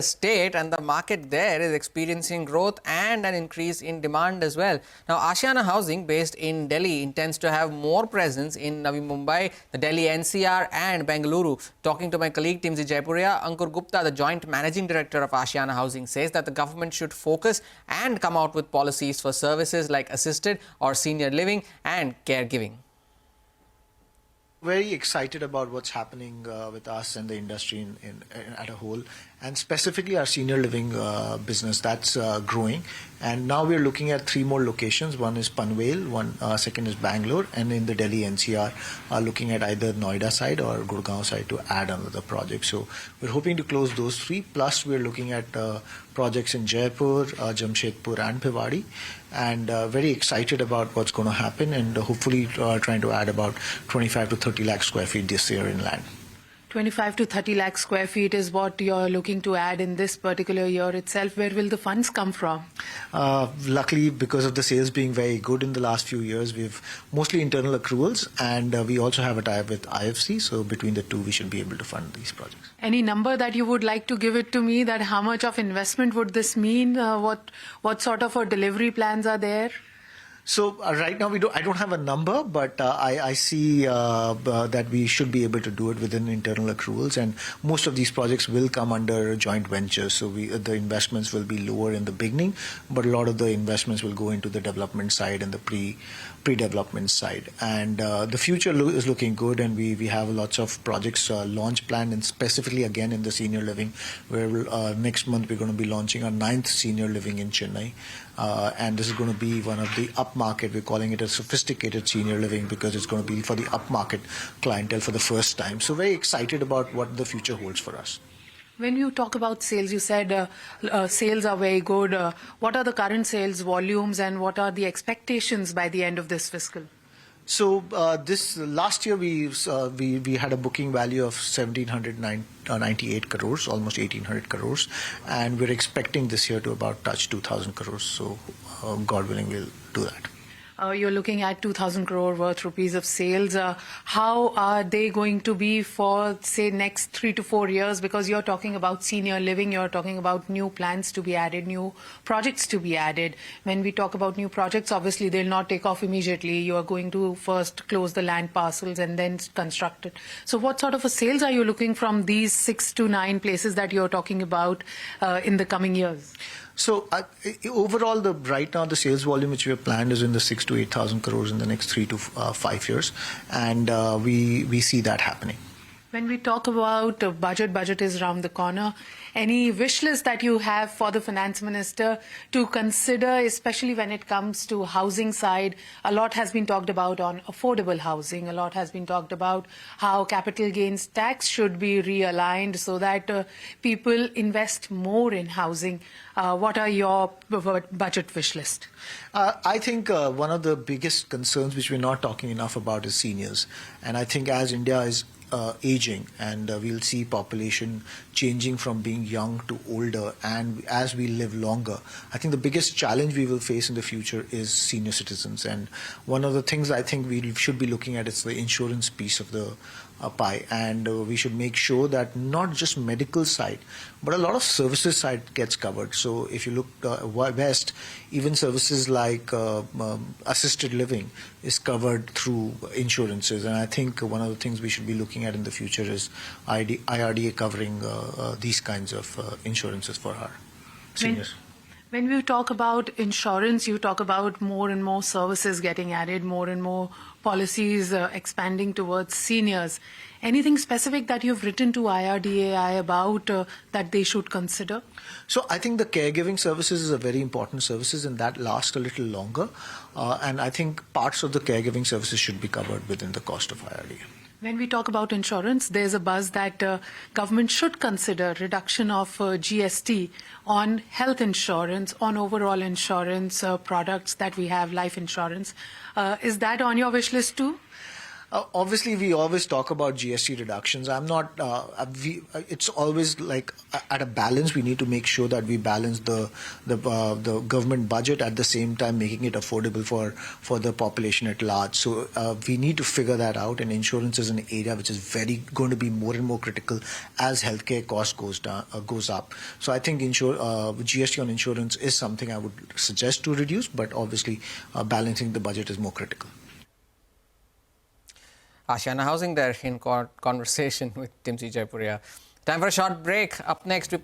state, and the market there is experiencing growth and an increase in demand as well. Now, Ashiana Housing, based in Delhi, intends to have more presence in Navi Mumbai, the Delhi NCR and Bengaluru. Talking to my colleague Timsy Jaipuria, Ankur Gupta, the joint managing director of Ashiana Housing, says that the government should focus and come out with policies for services like assisted or senior living and caregiving. Very excited about what's happening with us and the industry at a whole, and specifically our senior living business that's growing. And now we're looking at 3 more locations. One is Panvel, second is Bangalore, and in the Delhi NCR looking at either Noida side or Gurgaon side to add another project. So we're hoping to close those 3. Plus we're looking at projects in Jaipur, Jamshedpur and Bhiwadi, and very excited about what's going to happen, and hopefully trying to add about 25 to 30 lakh square feet this year in land. 25 to 30 lakh square feet is what you're looking to add in this particular year itself. Where will the funds come from? Luckily, because of the sales being very good in the last few years, we've mostly internal accruals, and we also have a tie-up with IFC. So between the two, we should be able to fund these projects. Any number that you would like to give it to me, that how much of investment would this mean? What sort of delivery plans are there? So right now I don't have a number, but I see that we should be able to do it within internal accruals, and most of these projects will come under joint ventures. So the investments will be lower in the beginning, but a lot of the investments will go into the development side and the pre-development side. And the future is looking good, and we have lots of projects launch planned, and specifically again in the senior living, where next month we're going to be launching our 9th senior living in Chennai. And this is going to be one of the upmarket. We're calling it a sophisticated senior living because it's going to be for the upmarket clientele for the first time. So very excited about what the future holds for us. When you talk about sales, you said sales are very good. What are the current sales volumes, and what are the expectations by the end of this fiscal? So this last year we had a booking value of 1,798 crores, almost 1,800 crores, and we're expecting this year to about touch 2,000 crores. So God willing, we'll do that. You're looking at 2,000 crore worth rupees of sales. How are they going to be for, say, next 3 to 4 years? Because you're talking about senior living, you're talking about new plans to be added, new projects to be added. When we talk about new projects, obviously they'll not take off immediately. You are going to first close the land parcels and then construct it. So what sort of a sales are you looking from these 6 to 9 places that you're talking about in the coming years? So overall, right now the sales volume which we have planned is in the 6,000 to 8,000 crores in the next 3 to 5 years, and we see that happening. When we talk about budget is around the corner. Any wish list that you have for the finance minister to consider, especially when it comes to housing side? A lot has been talked about on affordable housing. A lot has been talked about how capital gains tax should be realigned so that people invest more in housing. What are your budget wish list? I think one of the biggest concerns which we're not talking enough about is seniors. And I think as India is aging, and we'll see population changing from being young to older, and as we live longer, I think the biggest challenge we will face in the future is senior citizens. And one of the things I think we should be looking at is the insurance piece of the pie, and we should make sure that not just medical side but a lot of services side gets covered. So if you look west, even services like assisted living is covered through insurances, and I think one of the things we should be looking at in the future is IRDA covering these kinds of insurances for our seniors. When we talk about insurance, you talk about more and more services getting added, more and more policies expanding towards seniors. Anything specific that you've written to IRDAI about that they should consider? So I think the caregiving services is a very important services, and that lasts a little longer. And I think parts of the caregiving services should be covered within the cost of IRDAI. When we talk about insurance, there's a buzz that government should consider reduction of GST on health insurance, on overall insurance products that we have, life insurance. Is that on your wish list too? Obviously, we always talk about GST reductions. I'm not. It's always like at a balance. We need to make sure that we balance the government budget at the same time making it affordable for the population at large. So we need to figure that out. And insurance is an area which is going to be more and more critical as healthcare cost goes up. So I think GST on insurance is something I would suggest to reduce, but obviously balancing the budget is more critical. Ashiana Housing there in conversation with Timsy Jaipuria. Time for a short break. Up next, we